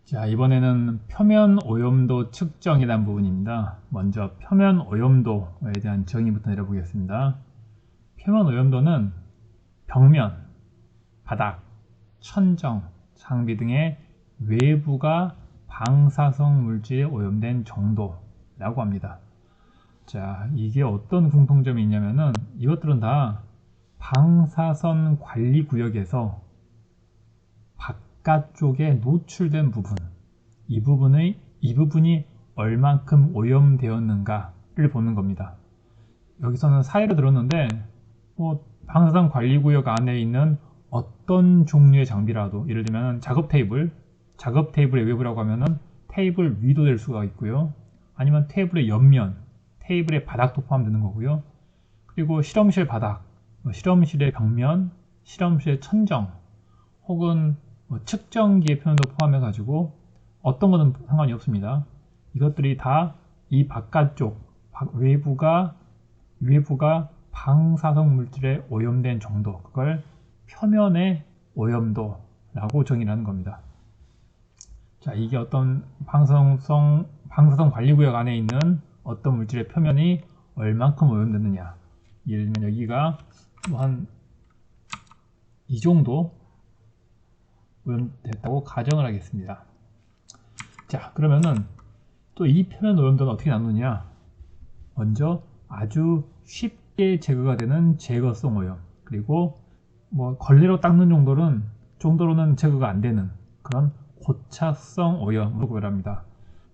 자, 이번에는 표면 오염도 측정이라는 부분입니다. 먼저 표면 오염도에 대한 정의부터 내려보겠습니다. 표면 오염도는 벽면, 바닥, 천정, 장비 등의 외부가 방사성 물질에 오염된 정도라고 합니다. 자, 이게 어떤 공통점이 있냐면은 이것들은 다 방사선 관리 구역에서 바깥쪽에 노출된 부분, 이 부분이 얼만큼 오염되었는가를 보는 겁니다. 여기서는 사례로 들었는데 방사선 관리구역 안에 있는 어떤 종류의 장비라도, 예를 들면 작업 테이블의 외부라고 하면은 테이블 위도 될 수가 있고요, 아니면 테이블의 옆면, 테이블의 바닥도 포함되는 거고요, 그리고 실험실 바닥, 실험실의 벽면, 실험실의 천정, 혹은 측정기의 표현도 포함해 가지고 어떤 것은 상관이 없습니다. 이것들이 다 이 바깥쪽, 외부가 방사성 물질에 오염된 정도, 그걸 표면의 오염도라고 정의를 하는 겁니다. 자, 이게 어떤 방사성 관리구역 안에 있는 어떤 물질의 표면이 얼만큼 오염됐느냐. 예를 들면 여기가 한 이 정도 오염됐다고 가정을 하겠습니다. 자, 그러면은 또 이 표면 오염도는 어떻게 나누느냐. 먼저 아주 쉽게 제거가 되는 제거성 오염, 그리고 걸레로 닦는 정도로는 제거가 안 되는 그런 고착성 오염으로 구별합니다.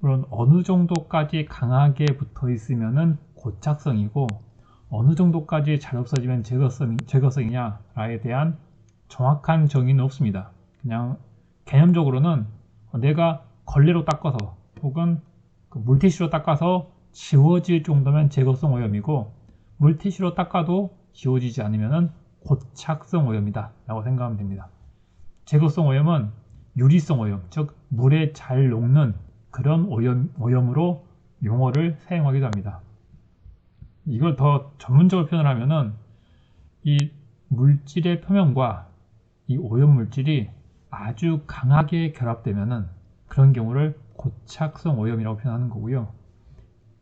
물론 어느 정도까지 강하게 붙어 있으면은 고착성이고, 어느 정도까지 잘 없어지면 제거성이냐에 대한 정확한 정의는 없습니다. 그냥 개념적으로는 내가 걸레로 닦아서 혹은 물티슈로 닦아서 지워질 정도면 제거성 오염이고, 물티슈로 닦아도 지워지지 않으면 고착성 오염이다 라고 생각하면 됩니다. 제거성 오염은 유리성 오염, 즉 물에 잘 녹는 그런 오염으로 용어를 사용하기도 합니다. 이걸 더 전문적으로 표현을 하면은 이 물질의 표면과 이 오염 물질이 아주 강하게 결합되면은 그런 경우를 고착성 오염이라고 표현하는 거고요.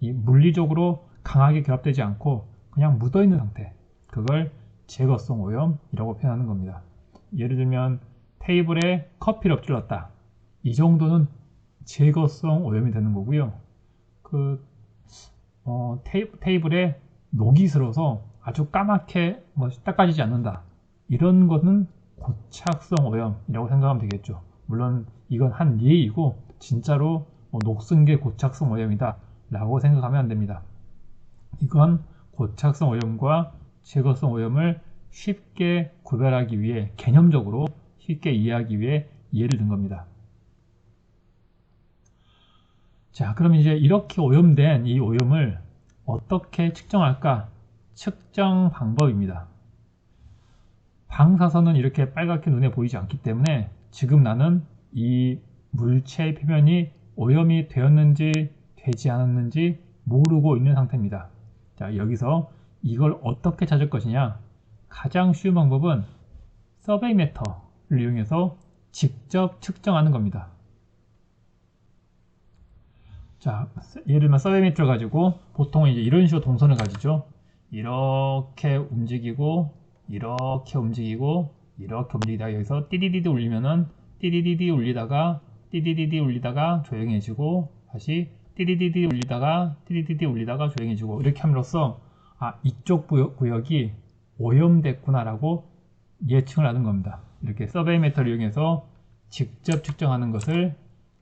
이 물리적으로 강하게 결합되지 않고 그냥 묻어있는 상태, 그걸 제거성 오염이라고 표현하는 겁니다. 예를 들면 테이블에 커피를 엎질렀다, 이 정도는 제거성 오염이 되는 거고요. 테이블에 녹이 슬어서 아주 까맣게 닦아지지 않는다, 이런 것은 고착성 오염이라고 생각하면 되겠죠. 물론 이건 한 예이고 진짜로 녹슨 게 고착성 오염이다 라고 생각하면 안 됩니다. 이건 고착성 오염과 제거성 오염을 쉽게 구별하기 위해, 개념적으로 쉽게 이해하기 위해 예를 든 겁니다. 자, 그럼 이제 이렇게 오염된 이 오염을 어떻게 측정할까? 측정 방법입니다. 방사선은 이렇게 빨갛게 눈에 보이지 않기 때문에 지금 나는 이 물체의 표면이 오염이 되었는지 되지 않았는지 모르고 있는 상태입니다. 자, 여기서 이걸 어떻게 찾을 것이냐. 가장 쉬운 방법은 서베이 메터를 이용해서 직접 측정하는 겁니다. 자, 예를 들면 서베이 메터를 가지고 보통은 이제 이런 식으로 동선을 가지죠. 이렇게 움직이고 이렇게 움직이고 이렇게 움직이다가 여기서 띠디디디 울리면은 띠디디디 울리다가 조용해지고, 다시 띠디디디 울리다가 조용해지고, 이렇게 함으로써 이쪽 구역이 오염됐구나 라고 예측을 하는 겁니다. 이렇게 서베이 메터를 이용해서 직접 측정하는 것을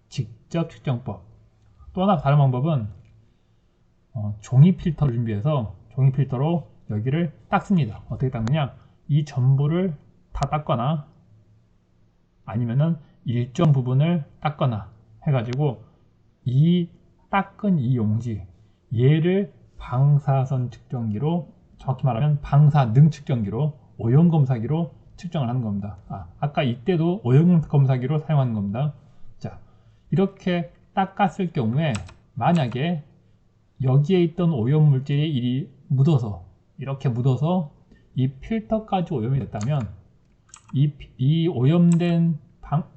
직접 측정법. 또 하나 다른 방법은 종이 필터를 준비해서 종이 필터로 여기를 닦습니다. 어떻게 닦느냐, 이 전부를 다 닦거나 아니면은 일정 부분을 닦거나 해가지고 이 닦은 이 용지, 얘를 방사선 측정기로, 정확히 말하면 방사능 측정기로, 오염 검사기로 측정을 하는 겁니다. 아까 이때도 오염 검사기로 사용하는 겁니다. 자, 이렇게 닦았을 경우에 만약에 여기에 있던 오염 물질이 이렇게 묻어서 이 필터까지 오염이 됐다면 이 오염된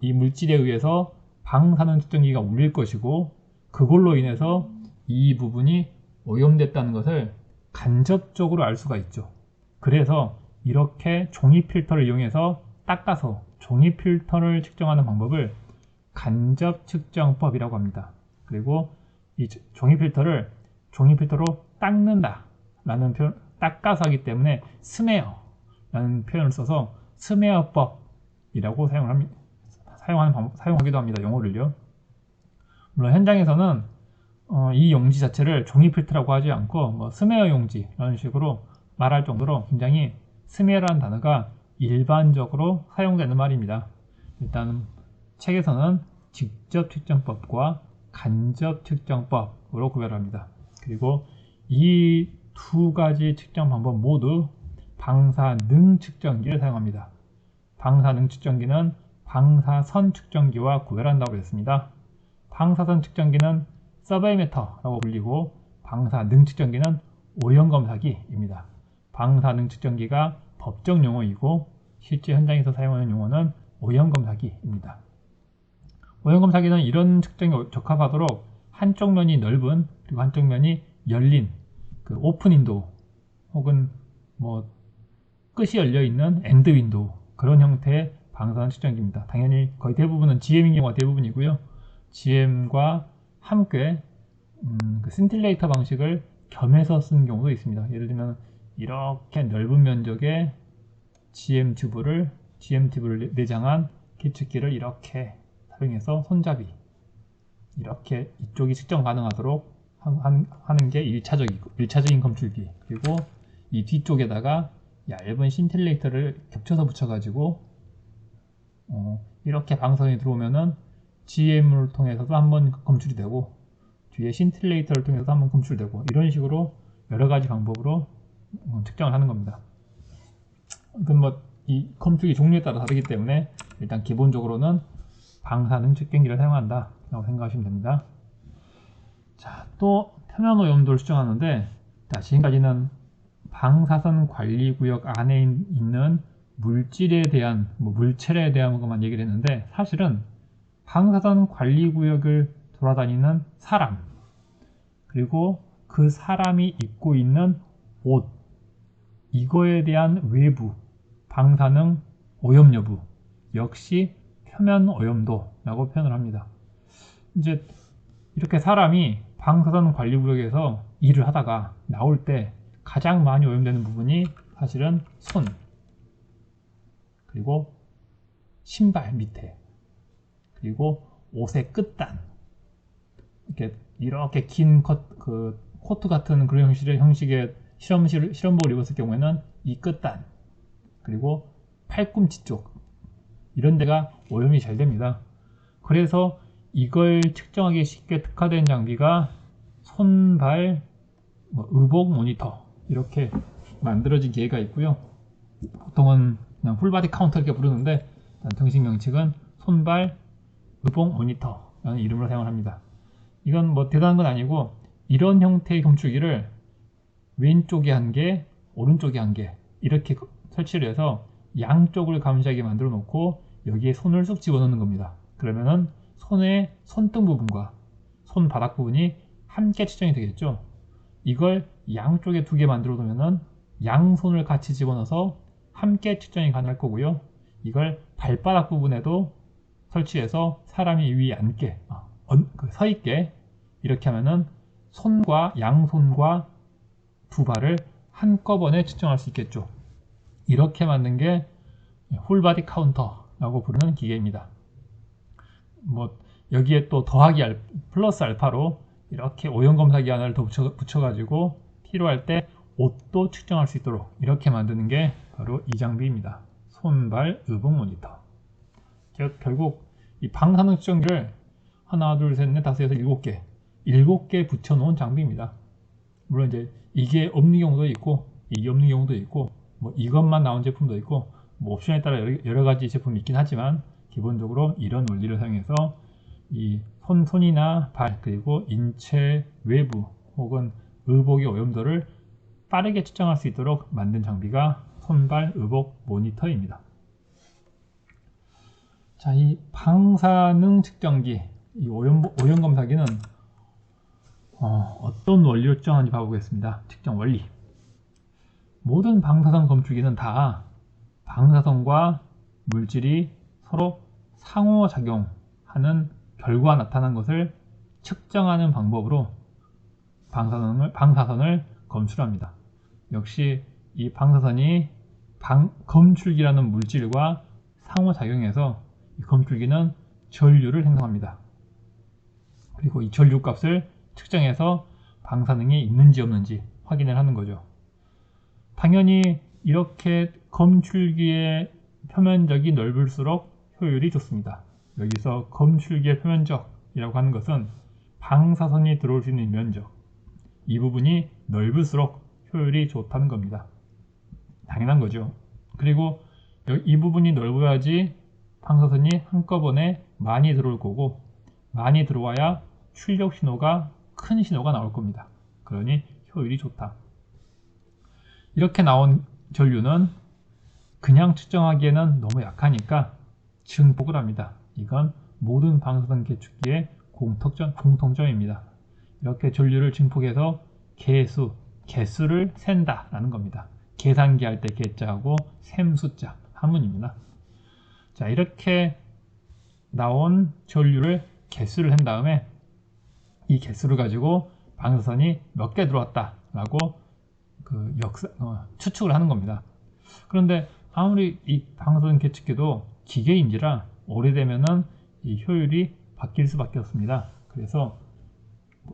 이 물질에 의해서 방사능 측정기가 울릴 것이고 그걸로 인해서 이 부분이 오염됐다는 것을 간접적으로 알 수가 있죠. 그래서 이렇게 종이 필터를 이용해서 닦아서 종이 필터를 측정하는 방법을 간접 측정법이라고 합니다. 그리고 이 종이 필터를 종이 필터로 닦는다 라는 표현, 닦아서 하기 때문에 스메어 라는 표현을 써서 스메어법이라고 사용하기도 합니다. 용어를요. 물론 현장에서는 이 용지 자체를 종이 필터라고 하지 않고 뭐 스메어 용지 라는 식으로 말할 정도로 굉장히 스메어라는 단어가 일반적으로 사용되는 말입니다. 일단 책에서는 직접 측정법과 간접 측정법으로 구별합니다. 그리고 이 두 가지 측정 방법 모두 방사능 측정기를 사용합니다. 방사능 측정기는 방사선 측정기와 구별한다고 했습니다. 방사선 측정기는 서베이미터라고 불리고 방사능 측정기는 오염검사기입니다. 방사능 측정기가 법적 용어이고 실제 현장에서 사용하는 용어는 오염검사기입니다. 오염검사기는 이런 측정에 적합하도록 한쪽 면이 넓은 그리고 한쪽 면이 열린 그 오픈 윈도우 혹은 뭐 끝이 열려 있는 엔드 윈도우 그런 형태의 방사능 측정기입니다. 당연히 거의 대부분은 GM인 경우가 대부분이고요. GM과 함께 그 신틸레이터 방식을 겸해서 쓰는 경우도 있습니다. 예를 들면 이렇게 넓은 면적의 GM 튜브를 내장한 계측기를 이렇게 사용해서 손잡이 이렇게 이쪽이 측정 가능하도록 하는 게 1차적인 검출기. 그리고 이 뒤쪽에다가 얇은 신틸레이터를 겹쳐서 붙여가지고 이렇게 방사선이 들어오면은 GM을 통해서도 한번 검출이 되고 뒤에 신틸레이터를 통해서도 한번 검출되고 이런 식으로 여러 가지 방법으로 측정을 하는 겁니다. 이건 뭐 이 검출기 종류에 따라 다르기 때문에 일단 기본적으로는 방사능 측정기를 사용한다 라고 생각하시면 됩니다. 자, 또 표면 오염도를 측정하는데 지금까지는 방사선 관리구역 안에 있는 물질에 대한 물체에 대한 것만 얘기를 했는데 사실은 방사선 관리구역을 돌아다니는 사람 그리고 그 사람이 입고 있는 옷 이거에 대한 외부 방사능 오염 여부 역시 표면 오염도라고 표현을 합니다. 이제 이렇게 사람이 방사선 관리구역에서 일을 하다가 나올 때 가장 많이 오염되는 부분이 사실은 손 그리고 신발 밑에 그리고 옷의 끝단 이렇게 긴 코트 같은 그런 형식의 실험복을 입었을 경우에는 이 끝단 그리고 팔꿈치 쪽 이런 데가 오염이 잘 됩니다. 그래서 이걸 측정하기 쉽게 특화된 장비가 손발 의복 모니터 이렇게 만들어진 기계가 있고요. 보통은 그냥 풀바디 카운터 이렇게 부르는데 정식 명칭은 손발 의복 모니터라는 이름으로 사용을 합니다. 이건 뭐 대단한 건 아니고 이런 형태의 검출기를 왼쪽에 한 개, 오른쪽에 한 개 이렇게 설치를 해서 양쪽을 감시하게 만들어 놓고 여기에 손을 쑥 집어넣는 겁니다. 그러면은 손의 손등 부분과 손바닥 부분이 함께 측정이 되겠죠. 이걸 양쪽에 두 개 만들어 두면은 양손을 같이 집어넣어서 함께 측정이 가능할 거고요. 이걸 발바닥 부분에도 설치해서 사람이 위에 앉게 서 있게 이렇게 하면은 양손과 두 발을 한꺼번에 측정할 수 있겠죠. 이렇게 만든 게 홀바디 카운터라고 부르는 기계입니다. 뭐 여기에 또 더하기 플러스 알파로 이렇게 오염검사기 하나를 더 붙여가지고 필요할 때 옷도 측정할 수 있도록 이렇게 만드는 게 바로 이 장비입니다. 손발 의복 모니터. 결국 이 방사능 측정기를 하나, 둘, 셋, 넷, 다섯, 여섯, 일곱 개 붙여놓은 장비입니다. 물론 이제 이게 없는 경우도 있고 이게 없는 경우도 있고 뭐 이것만 나온 제품도 있고 뭐 옵션에 따라 여러 가지 제품이 있긴 하지만 기본적으로 이런 원리를 사용해서 이 손이나 발 그리고 인체 외부 혹은 의복의 오염도를 빠르게 측정할 수 있도록 만든 장비가 손발 의복 모니터입니다. 자, 이 방사능 측정기, 이 오염 검사기는 어떤 원리로 측정하는지 봐보겠습니다. 측정 원리. 모든 방사선 검출기는 다 방사선과 물질이 서로 상호작용하는 결과가 나타난 것을 측정하는 방법으로 방사선을 검출합니다. 역시 이 방사선이 검출기라는 물질과 상호작용해서 이 검출기는 전류를 생성합니다. 그리고 이 전류 값을 측정해서 방사능이 있는지 없는지 확인을 하는 거죠. 당연히 이렇게 검출기의 표면적이 넓을수록 효율이 좋습니다. 여기서 검출기의 표면적이라고 하는 것은 방사선이 들어올 수 있는 면적, 이 부분이 넓을수록 효율이 좋다는 겁니다. 당연한 거죠. 그리고 이 부분이 넓어야지 방사선이 한꺼번에 많이 들어올 거고, 많이 들어와야 출력 신호가 큰 신호가 나올 겁니다. 그러니 효율이 좋다. 이렇게 나온 전류는 그냥 측정하기에는 너무 약하니까 증폭을 합니다. 이건 모든 방사선 계측기의 공통점입니다. 이렇게 전류를 증폭해서 개수를 센다 라는 겁니다. 계산기 할 때 개자하고 셈 숫자 한문입니다. 자, 이렇게 나온 전류를 개수를 한 다음에 이 개수를 가지고 방사선이 몇 개 들어왔다 라고 추측을 하는 겁니다. 그런데 아무리 이 방사선 계측기도 기계인지라 오래되면은 이 효율이 바뀔 수밖에 없습니다. 그래서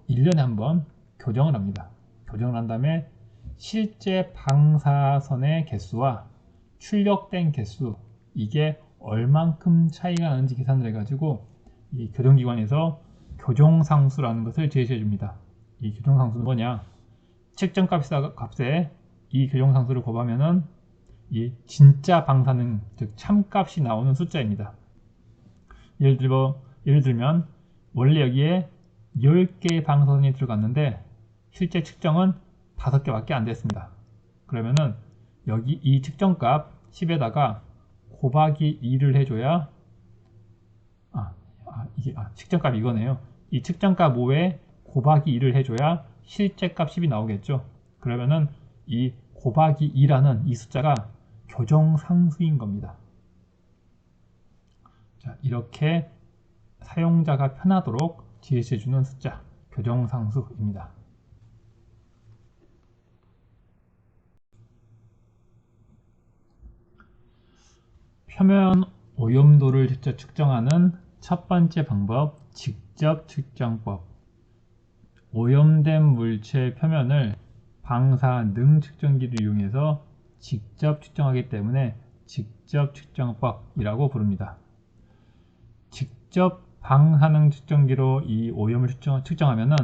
1년에 한번 교정을 합니다. 교정을 한 다음에 실제 방사선의 개수와 출력된 개수, 이게 얼만큼 차이가 나는지 계산을 해가지고 이 교정기관에서 교정상수라는 것을 제시해 줍니다. 이 교정상수는 뭐냐? 측정값에 이 교정상수를 곱하면은 이 진짜 방사능, 즉 참값이 나오는 숫자입니다. 예를 들면 원래 여기에 10개의 방사선이 들어갔는데 실제 측정은 5개밖에 안 됐습니다. 그러면은 여기 이 측정값 10에다가 곱하기 2를 해줘야 측정값 이거네요. 이 측정값 5에 곱하기 2를 해줘야 실제 값 10이 나오겠죠. 그러면은 이 곱하기 2라는 이 숫자가 교정상수인 겁니다. 자, 이렇게 사용자가 편하도록 제시해주는 숫자, 교정상수입니다. 표면 오염도를 직접 측정하는 첫 번째 방법, 직접 측정법. 오염된 물체 표면을 방사능 측정기를 이용해서 직접 측정하기 때문에 직접 측정법이라고 부릅니다. 직접 방사능 측정기로 이 오염을 측정하면은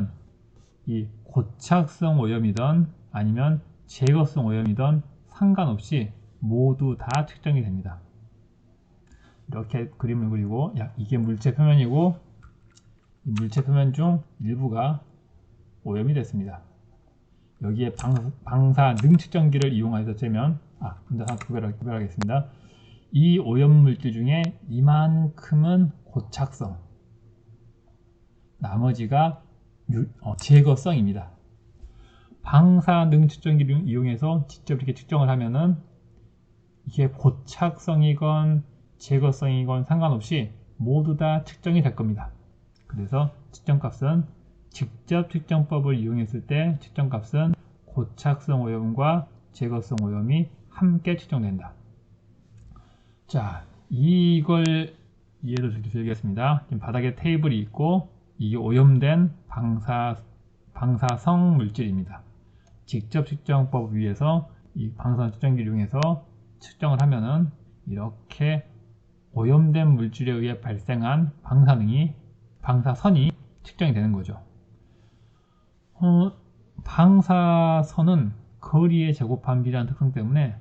이 고착성 오염이든 아니면 제거성 오염이든 상관없이 모두 다 측정이 됩니다. 이렇게 그림을 그리고 이게 물체 표면이고 이 물체 표면 중 일부가 오염이 됐습니다. 여기에 방사능 측정기를 이용해서 재면 먼저 하나 구별하겠습니다. 이 오염 물질 중에 이만큼은 고착성, 나머지가 제거성입니다. 방사능 측정기를 이용해서 직접 이렇게 측정을 하면은 이게 고착성이건 제거성이건 상관없이 모두 다 측정이 될 겁니다. 그래서 측정값은 직접 측정법을 이용했을 때 측정값은 고착성 오염과 제거성 오염이 함께 측정된다. 자, 이걸 이해를 드리겠습니다. 지금 바닥에 테이블이 있고 이게 오염된 방사성 물질입니다. 직접 측정법을 위해서 이 방사선 측정기를 이용해서 측정을 하면은 이렇게 오염된 물질에 의해 발생한 방사선이 측정이 되는 거죠. 방사선은 거리의 제곱 반비라는 특성 때문에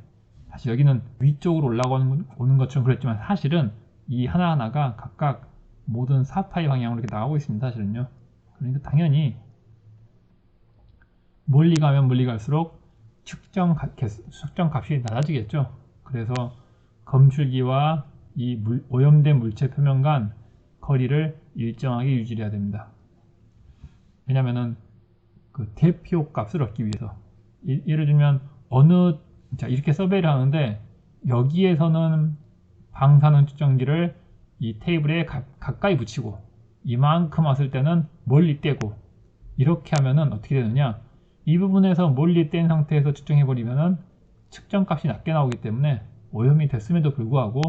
사실 여기는 위쪽으로 올라오는 것처럼 그랬지만 사실은 이 하나하나가 각각 모든 4파이 방향으로 이렇게 나가고 있습니다. 사실은요. 그러니까 당연히 멀리 가면 멀리 갈수록 측정값이 낮아지겠죠. 그래서 검출기와 이 오염된 물체 표면 간 거리를 일정하게 유지해야 됩니다. 왜냐면은 그 대표 값을 얻기 위해서 예를 들면 자 이렇게 서베이를 하는데 여기에서는 방사능 측정기를 이 테이블에 가까이 붙이고 이만큼 왔을 때는 멀리 떼고 이렇게 하면은 어떻게 되느냐, 이 부분에서 멀리 뗀 상태에서 측정해 버리면은 측정값이 낮게 나오기 때문에 오염이 됐음에도 불구하고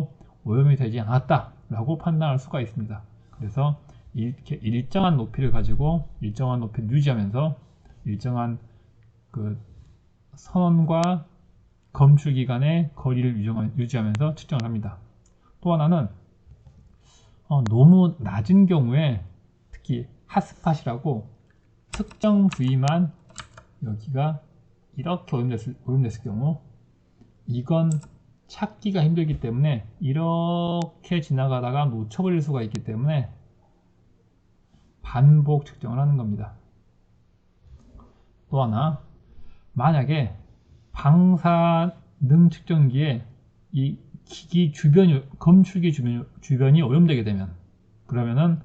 오염이 되지 않았다 라고 판단할 수가 있습니다. 그래서 이렇게 일정한 높이를 가지고 일정한 높이를 유지하면서 일정한 그 선원과 검출기 간의 거리를 유지하면서 측정을 합니다. 또 하나는 너무 낮은 경우에 특히 핫스팟이라고 특정 부위만 여기가 이렇게 오염됐을 경우 이건 찾기가 힘들기 때문에 이렇게 지나가다가 놓쳐버릴 수가 있기 때문에 반복 측정을 하는 겁니다. 또 하나, 만약에 방사능 측정기에 이 기기 검출기 주변이 오염되게 되면, 그러면은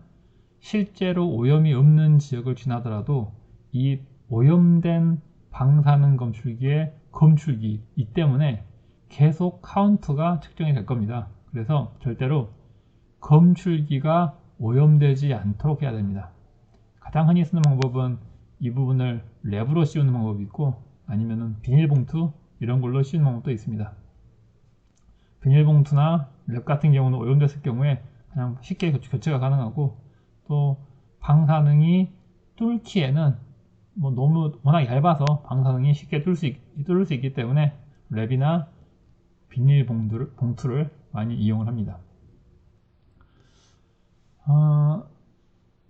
실제로 오염이 없는 지역을 지나더라도 이 오염된 방사능 검출기의 검출기 이 때문에 계속 카운트가 측정이 될 겁니다. 그래서 절대로 검출기가 오염되지 않도록 해야 됩니다. 가장 흔히 쓰는 방법은 이 부분을 랩으로 씌우는 방법이 있고, 아니면은 비닐봉투 이런 걸로 씌우는 방법도 있습니다. 비닐봉투나 랩 같은 경우는 오염됐을 경우에 그냥 쉽게 교체가 가능하고, 또 방사능이 뚫기에는 너무 워낙 얇아서 방사능이 쉽게 뚫을 수 있기 때문에 랩이나 비닐봉투를 많이 이용을 합니다.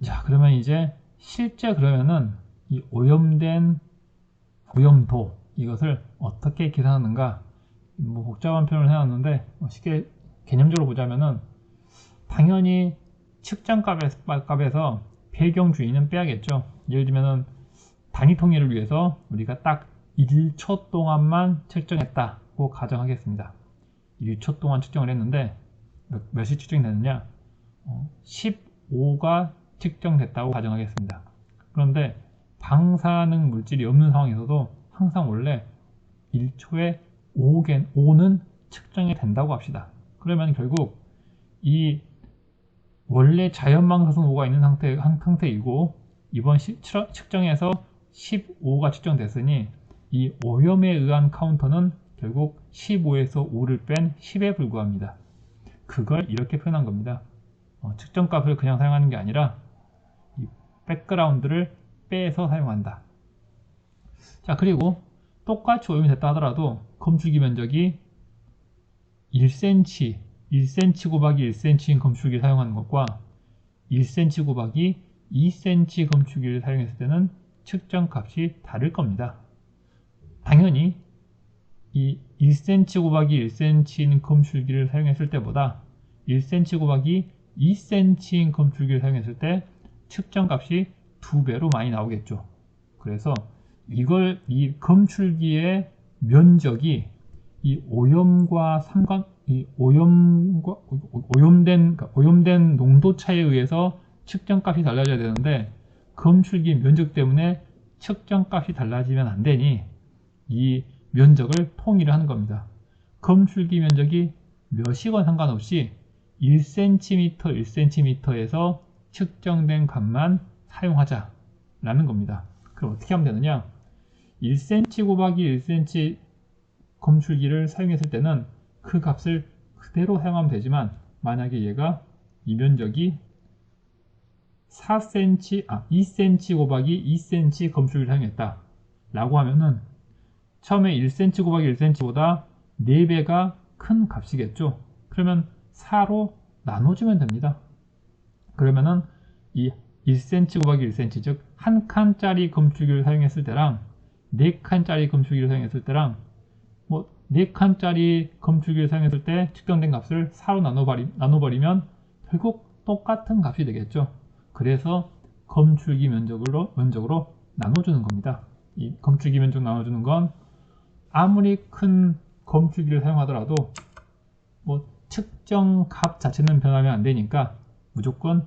자, 그러면 이제 실제 그러면은 이 오염된 오염도 이것을 어떻게 계산하는가, 복잡한 표현을 해놨는데 쉽게 개념적으로 보자면은 당연히 측정값에서 배경 주의는 빼야겠죠. 예를 들면은 단위 통일을 위해서 우리가 딱 1초 동안만 측정했다고 가정하겠습니다. 1초 동안 측정을 했는데 몇이 측정이 됐느냐, 15가 측정됐다고 가정하겠습니다. 그런데 방사능 물질이 없는 상황에서도 항상 원래 1초에 5는 측정이 된다고 합시다. 그러면 결국 이 원래 자연방사선 5가 있는 상태이고 이번 측정에서 15가 측정됐으니 이 오염에 의한 카운터는 결국 15에서 5를 뺀 10에 불과합니다. 그걸 이렇게 표현한 겁니다. 측정값을 그냥 사용하는 게 아니라 이 백그라운드를 빼서 사용한다. 자, 그리고 똑같이 오염이 됐다 하더라도 검출기 면적이 1cm 곱하기 1cm인 검출기를 사용하는 것과 1cm 곱하기 2cm 검출기를 사용했을 때는 측정값이 다를 겁니다. 당연히 이 1cm 곱하기 1cm인 검출기를 사용했을 때보다 1cm 곱하기 2cm인 검출기를 사용했을 때 측정값이 2배로 많이 나오겠죠. 그래서 이 검출기의 면적이 이 오염된 농도 차에 의해서 측정값이 달라져야 되는데 검출기 면적 때문에 측정값이 달라지면 안 되니 이 면적을 통일을 하는 겁니다. 검출기 면적이 몇이건 상관없이 1cm/1cm에서 측정된 값만 사용하자라는 겁니다. 그럼 어떻게 하면 되느냐? 1cm 곱하기 1cm 검출기를 사용했을 때는 그 값을 그대로 사용하면 되지만, 만약에 얘가 이 면적이 2cm 곱하기 2cm 검출기를 사용했다 라고 하면은 처음에 1cm 곱하기 1cm보다 4배가 큰 값이겠죠. 그러면 4로 나눠주면 됩니다. 그러면은 이 1cm 곱하기 1cm, 즉 한 칸짜리 검출기를 사용했을 때랑 4칸짜리 검출기를 사용했을 때랑 4칸짜리 검출기를 사용했을 때 측정된 값을 4로 나눠버리면 결국 똑같은 값이 되겠죠. 그래서 검출기 면적으로 나눠주는 겁니다. 이 검출기 면적 나눠주는 건 아무리 큰 검출기를 사용하더라도 측정 값 자체는 변하면 안 되니까 무조건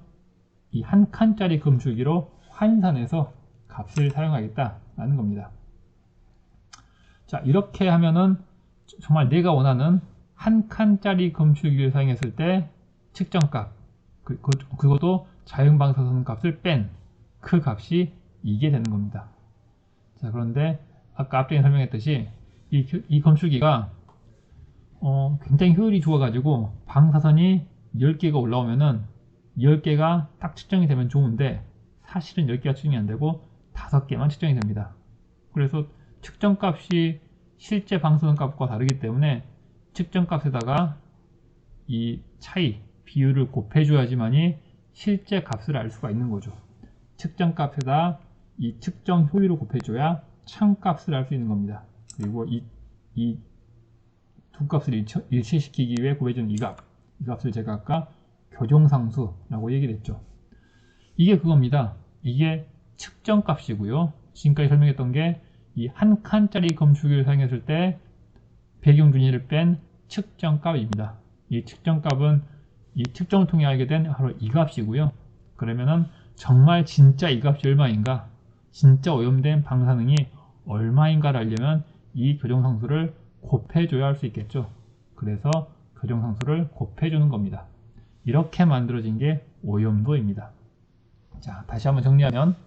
이 한 칸짜리 검출기로 환산해서 값을 사용하겠다라는 겁니다. 자, 이렇게 하면은 정말 내가 원하는 한 칸짜리 검출기를 사용했을 때 측정값, 그것도 자연방사선 값을 뺀 그 값이 이게 되는 겁니다. 자, 그런데 아까 앞전에 설명했듯이 이 검출기가 굉장히 효율이 좋아가지고 방사선이 10개가 올라오면은 10개가 딱 측정이 되면 좋은데 사실은 10개가 측정이 안 되고 5개만 측정이 됩니다. 그래서 측정값이 실제 방사선 값과 다르기 때문에 측정값에다가 이 차이, 비율을 곱해줘야지만이 실제 값을 알 수가 있는 거죠. 측정값에다 이 측정 효율을 곱해줘야 참값을 알 수 있는 겁니다. 그리고 이 두 값을 일치시키기 위해 곱해준 이 값을 제가 아까 교정상수라고 얘기를 했죠. 이게 그겁니다. 이게 측정값이고요. 지금까지 설명했던 게 이 한 칸짜리 검출기를 사용했을 때 배경준위를 뺀 측정값입니다. 이 측정값은 이 측정을 통해 알게 된 바로 이 값이고요. 그러면은 정말 진짜 이 값이 얼마인가, 진짜 오염된 방사능이 얼마인가를 알려면 이 교정상수를 곱해줘야 할 수 있겠죠. 그래서 교정상수를 곱해주는 겁니다. 이렇게 만들어진 게 오염도입니다. 자, 다시 한번 정리하면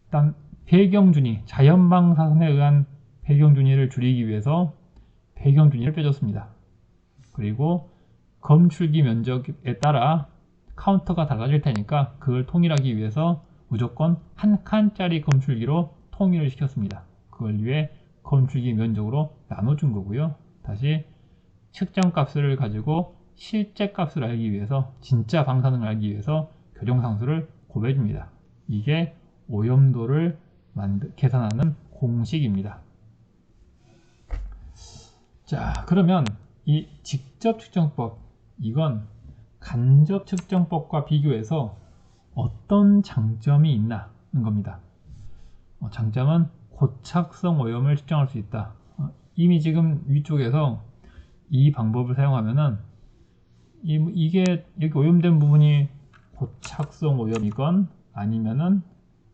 일단 배경준위, 자연방사선에 의한 배경준위를 줄이기 위해서 배경준위를 빼줬습니다. 그리고 검출기 면적에 따라 카운터가 달라질 테니까 그걸 통일하기 위해서 무조건 한 칸짜리 검출기로 통일을 시켰습니다. 그걸 위해 검출기 면적으로 나눠준 거고요. 다시 측정값을 가지고 실제 값을 알기 위해서, 진짜 방사능을 알기 위해서 교정상수를 곱해줍니다. 이게 오염도를 계산하는 공식입니다. 자, 그러면 이 직접 측정법, 이건 간접 측정법과 비교해서 어떤 장점이 있나는 겁니다. 장점은 고착성 오염을 측정할 수 있다. 이미 지금 위쪽에서 이 방법을 사용하면은 이게 여기 오염된 부분이 고착성 오염이건 아니면은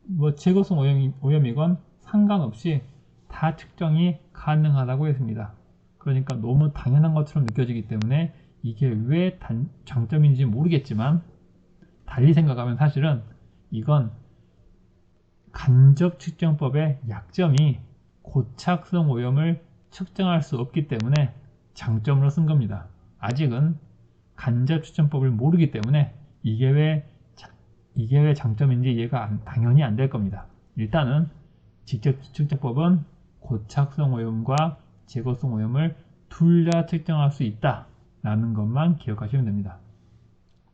뭐 제거성 오염이건 상관없이 다 측정이 가능하다고 했습니다. 그러니까 너무 당연한 것처럼 느껴지기 때문에 이게 왜 장점인지 모르겠지만 달리 생각하면 사실은 이건 간접 측정법의 약점이 고착성 오염을 측정할 수 없기 때문에 장점으로 쓴 겁니다. 아직은 간접 측정법을 모르기 때문에 이게 왜 장점인지 이해가 당연히 안 될 겁니다. 일단은 직접 측정법은 고착성 오염과 제거성 오염을 둘 다 측정할 수 있다 라는 것만 기억하시면 됩니다.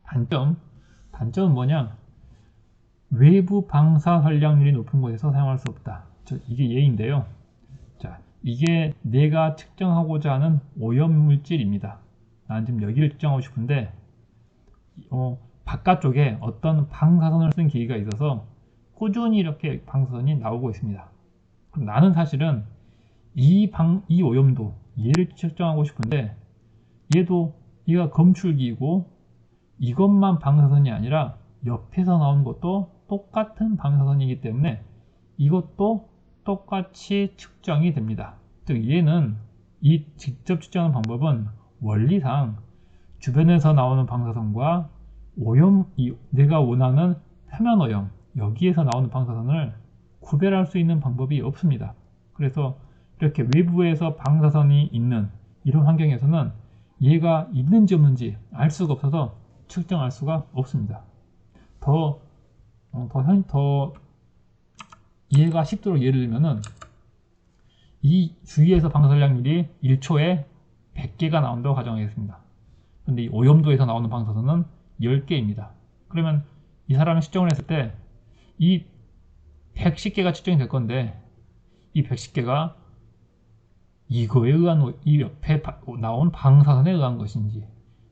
단점은 뭐냐? 외부 방사 선량률이 높은 곳에서 사용할 수 없다. 이게 예인데요. 자, 이게 내가 측정하고자 하는 오염물질입니다. 나는 지금 여기를 측정하고 싶은데 바깥쪽에 어떤 방사선을 쓴 기기가 있어서 꾸준히 이렇게 방사선이 나오고 있습니다. 그럼 나는 사실은 이 오염도, 얘를 측정하고 싶은데 얘가 검출기이고 이것만 방사선이 아니라 옆에서 나오는 것도 똑같은 방사선이기 때문에 이것도 똑같이 측정이 됩니다. 즉 얘는 이 직접 측정하는 방법은 원리상 주변에서 나오는 방사선과 내가 원하는 표면 오염, 여기에서 나오는 방사선을 구별할 수 있는 방법이 없습니다. 그래서 이렇게 외부에서 방사선이 있는 이런 환경에서는 얘가 있는지 없는지 알 수가 없어서 측정할 수가 없습니다. 더 이해가 쉽도록 예를 들면은 이 주위에서 방사선량률이 1초에 100개가 나온다고 가정하겠습니다. 근데 이 오염도에서 나오는 방사선은 10개입니다. 그러면 이 사람이 측정을 했을 때 이 110개가 측정이 될 건데 이 110개가 이거에 의한 이 옆에 나온 방사선에 의한 것인지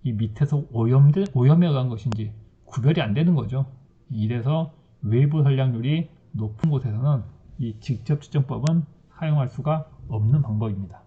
이 밑에서 오염에 의한 것인지 구별이 안 되는 거죠. 이래서 외부 선량률이 높은 곳에서는 이 직접 측정법은 사용할 수가 없는 방법입니다.